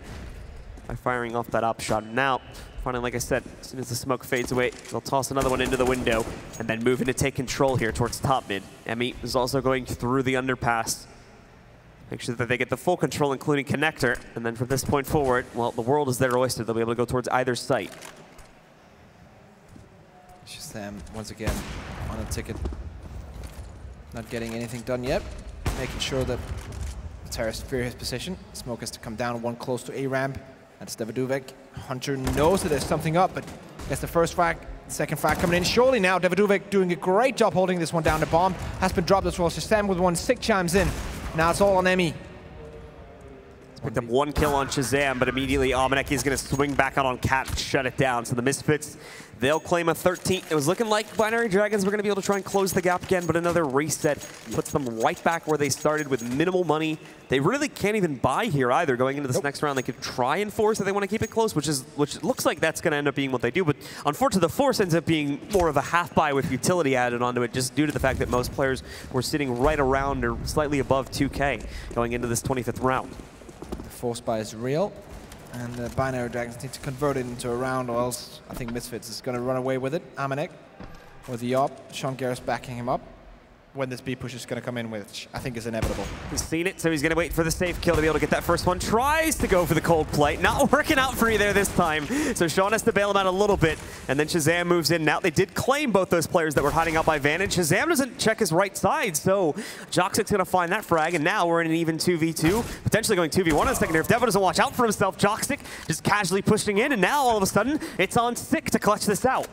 by firing off that op shot. Now, finally, like I said, as soon as the smoke fades away, they'll toss another one into the window and then move in to take control here towards top mid. Emmy is also going through the underpass. Make sure that they get the full control, including connector. And then from this point forward, well, the world is their oyster. They'll be able to go towards either site. Shazam, once again, on a ticket. Not getting anything done yet. Making sure that the terrace fear his position. Smoke has to come down 1 close to A ramp. That's Devaduvek. Hunter knows that there's something up, but gets the first frag. Second frag coming in surely now. Devaduvik doing a great job holding this one down. The bomb has been dropped as well. Shazam with one. Sick chimes in. Now it's all on Emmy. Picked up 1 kill on Shazam, but immediately Almanac is going to swing back out on Cat and shut it down. So the Misfits, they'll claim a 13. It was looking like Binary Dragons were going to be able to try and close the gap again, but another reset puts them right back where they started with minimal money. They really can't even buy here either. Going into this next round, they could try and force that they want to keep it close, which looks like that's going to end up being what they do. But unfortunately, the force ends up being more of a half buy with utility added onto it, just due to the fact that most players were sitting right around or slightly above 2K going into this 25th round. Force buy is real, and the Binary Dragons need to convert it into a round, or else I think Misfits is going to run away with it. Amanek with the op, Sean Garris backing him up when this B push is going to come in, which I think is inevitable. He's seen it, so he's going to wait for the safe kill to be able to get that first one. Tries to go for the cold play. Not working out for you there this time. So Sean has to bail him out a little bit, and then Shazam moves in. Now they did claim both those players that were hiding out by Vantage. Shazam doesn't check his right side, so Joxic's going to find that frag, and now we're in an even 2v2, potentially going 2v1 in a second here. If Devo doesn't watch out for himself, Joxic just casually pushing in, and now all of a sudden, it's on Sick to clutch this out.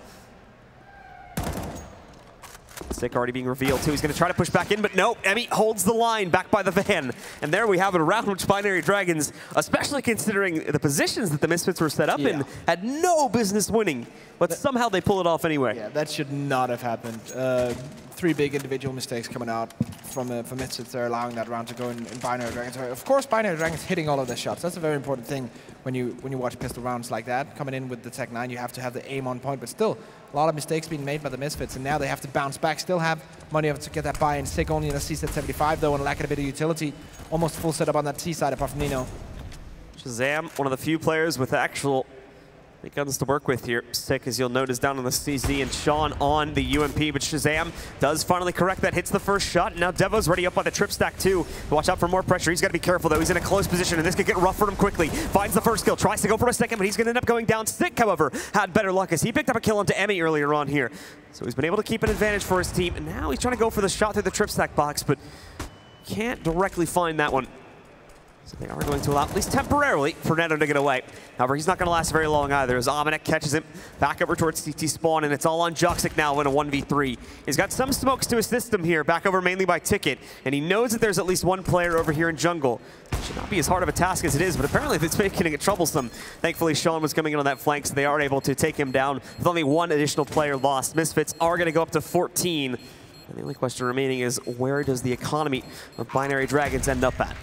Sick already being revealed too. He's going to try to push back in, but no. Emmy holds the line back by the van. And there we have it, a round which Binary Dragons, especially considering the positions that the Misfits were set up in, had no business winning. But somehow they pull it off anyway. Yeah, that should not have happened. 3 big individual mistakes coming out from Misfits there, allowing that round to go in Binary Dragons. Of course, Binary Dragons hitting all of their shots. That's a very important thing when you watch pistol rounds like that. Coming in with the Tech 9, you have to have the aim on point, but still, a lot of mistakes being made by the Misfits, and now they have to bounce back. Still have money to get that buy-in. Sick only in a C-set 75, though, and lacking a bit of utility. Almost full setup on that T side apart from Nino. Shazam, one of the few players with actual big guns to work with here. Sick, as you'll notice, down on the CZ, and Sean on the UMP, but Shazam does finally correct that, hits the first shot. Now Devo's ready up by the trip stack too. Watch out for more pressure. He's got to be careful though. He's in a close position, and this could get rough for him quickly. Finds the first kill, tries to go for a second, but he's going to end up going down. Sick, however, had better luck as he picked up a kill onto Emmy earlier on here. So he's been able to keep an advantage for his team, and now he's trying to go for the shot through the trip stack box, but can't directly find that one. So they are going to allow, at least temporarily, for Neto to get away. However, he's not going to last very long either, as Almanac catches him back over towards CT spawn, and it's all on Joxic now in a 1v3. He's got some smokes to assist him here, back over mainly by Ticket, and he knows that there's at least one player over here in jungle. Should not be as hard of a task as it is, but apparently it's making it troublesome. Thankfully, Sean was coming in on that flank, so they are able to take him down with only one additional player lost. Misfits are going to go up to 14. And the only question remaining is, where does the economy of Binary Dragons end up at?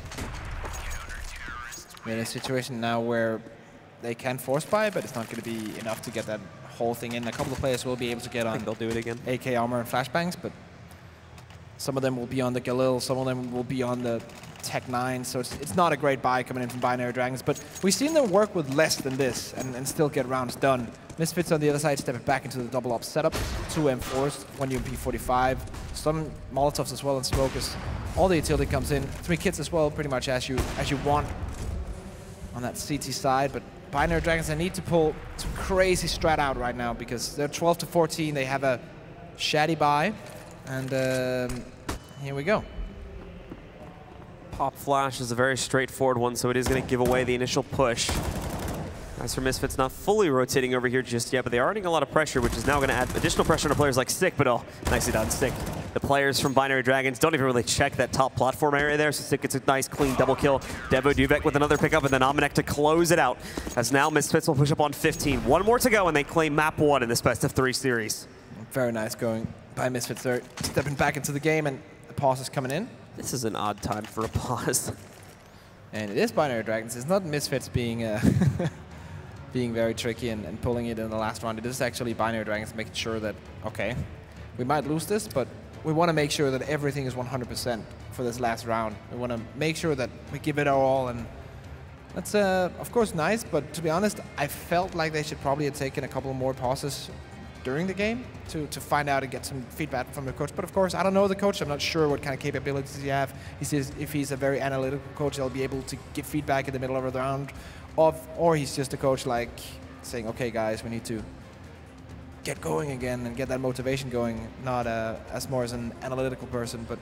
We're in a situation now where they can force buy, but it's not going to be enough to get that whole thing in. A couple of players will be able to get on. I think they'll do it again. AK armor and flashbangs, but some of them will be on the Galil, some of them will be on the Tech 9, so it's not a great buy coming in from Binary Dragons, but we've seen them work with less than this and still get rounds done. Misfits on the other side step it back into the double op setup, 2 M4s, 1 UMP 45, some Molotovs as well and smokers. All the utility comes in, 3 kits as well, pretty much as you want on that CT side, but Binary Dragons, they need to pull some crazy strat out right now because they're 12 to 14, they have a shady buy, and here we go. Pop flash is a very straightforward one, so it is going to give away the initial push. As for Misfits, not fully rotating over here just yet, but they are adding a lot of pressure, which is now going to add additional pressure on players like Sick, but oh, nicely done, Sick. The players from Binary Dragons don't even really check that top platform area there, so Sick gets a nice, clean double kill. Devo Duvek with another pickup, and then Almanac to close it out, as now Misfits will push up on 15. One more to go, and they claim map 1 in this best-of-3 series. Very nice going by Misfits there, stepping back into the game, and the pause is coming in. This is an odd time for a pause. And it is Binary Dragons. It's not Misfits being being very tricky and pulling it in the last round. It is actually Binary Dragons making sure that, okay, we might lose this, but we want to make sure that everything is 100% for this last round. We want to make sure that we give it our all, and that's, of course, nice, but to be honest, I felt like they should probably have taken a couple more pauses during the game to find out and get some feedback from the coach. But of course, I don't know the coach. I'm not sure what kind of capabilities he have. He says if he's a very analytical coach, he'll be able to give feedback in the middle of the round, or he's just a coach like saying, okay, guys, we need to get going again and get that motivation going, not as more as an analytical person, but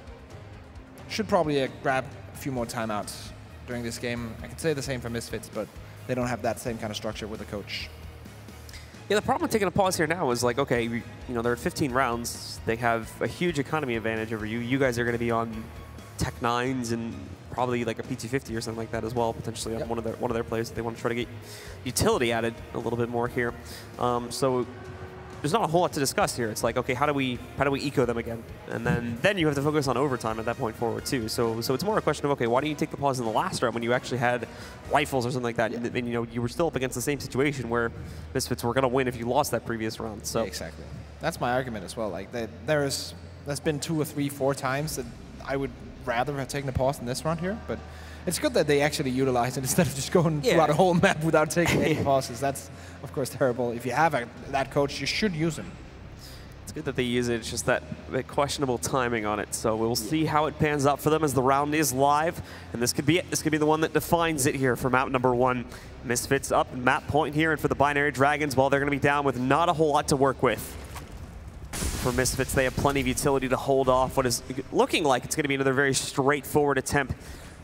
should probably grab a few more timeouts during this game. I could say the same for Misfits, but they don't have that same kind of structure with the coach. Yeah, the problem with taking a pause here now is like, okay, you know, they're at 15 rounds. They have a huge economy advantage over you. You guys are going to be on Tech 9s and probably like a PT50 or something like that as well, potentially on one of their players. They want to try to get utility added a little bit more here. So there's not a whole lot to discuss here. It's like, okay, how do we eco them again? And then you have to focus on overtime at that point forward too. So it's more a question of, okay, why didn't you take the pause in the last round when you actually had rifles or something like that? And you know, you were still up against the same situation where Misfits were going to win if you lost that previous round. So yeah, exactly. That's my argument as well. Like there's been 2 or 3, 4 times that I would rather have taken a pause in this round here, but it's good that they actually utilize it instead of just going throughout a whole map without taking any pauses. That's, of course, terrible. If you have that coach, you should use him. It's good that they use it. It's just that questionable timing on it. So we'll see how it pans out for them as the round is live. And this could be it. This could be the one that defines it here for map number 1. Misfits up map point here. And for the Binary Dragons, well, they're going to be down with not a whole lot to work with. For Misfits, they have plenty of utility to hold off what is looking like it's going to be another very straightforward attempt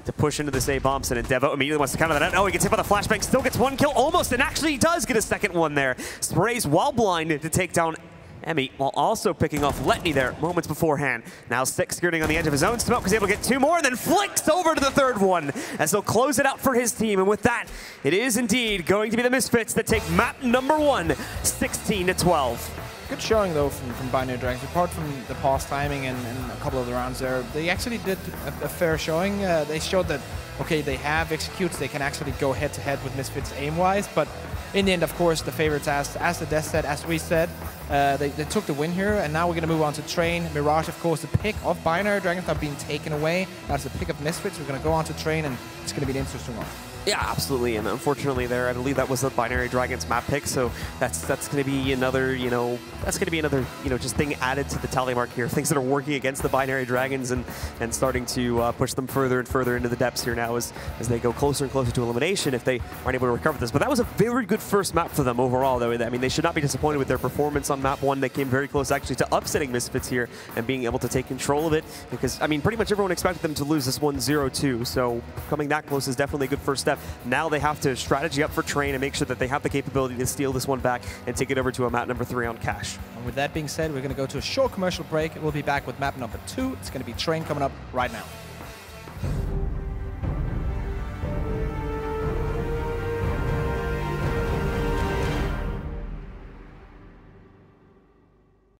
to push into this A Bombson, and Devo immediately wants to counter that. Oh, he gets hit by the flashbang, still gets 1 kill, almost, and actually he does get a second one there. Sprays while blinded to take down Emmy, while also picking off Letney there moments beforehand. Now Six skirting on the edge of his own smoke, is able to get 2 more, and then flicks over to the 3rd one, as he'll close it out for his team. And with that, it is indeed going to be the Misfits that take map number 1, 16-12. Good showing, though, from Binary Dragons. Apart from the pause timing and a couple of the rounds there, they actually did a fair showing. They showed that, okay, they have executes. They can actually go head-to-head with Misfits aim-wise. But in the end, of course, the favorites, as the Death said, as we said, they took the win here. And now we're going to move on to Train. Mirage, of course, the pick of Binary Dragons are being taken away. That's the pick of Misfits. We're going to go on to Train, and it's going to be an interesting one. Yeah, absolutely, and unfortunately there, I believe that was the Binary Dragons map pick, so that's going to be another, just thing added to the tally mark here. Things that are working against the Binary Dragons and starting to push them further and further into the depths here now as they go closer and closer to elimination if they aren't able to recover this. But that was a very good first map for them overall, though. I mean, they should not be disappointed with their performance on map 1. They came very close, actually, to upsetting Misfits here and being able to take control of it, because, I mean, pretty much everyone expected them to lose this one 0-2, so coming that close is definitely a good first step. Now they have to strategy up for Train and make sure that they have the capability to steal this one back and take it over to a map number 3 on Cash. And with that being said, we're going to go to a short commercial break. We'll be back with map number 2. It's going to be Train coming up right now.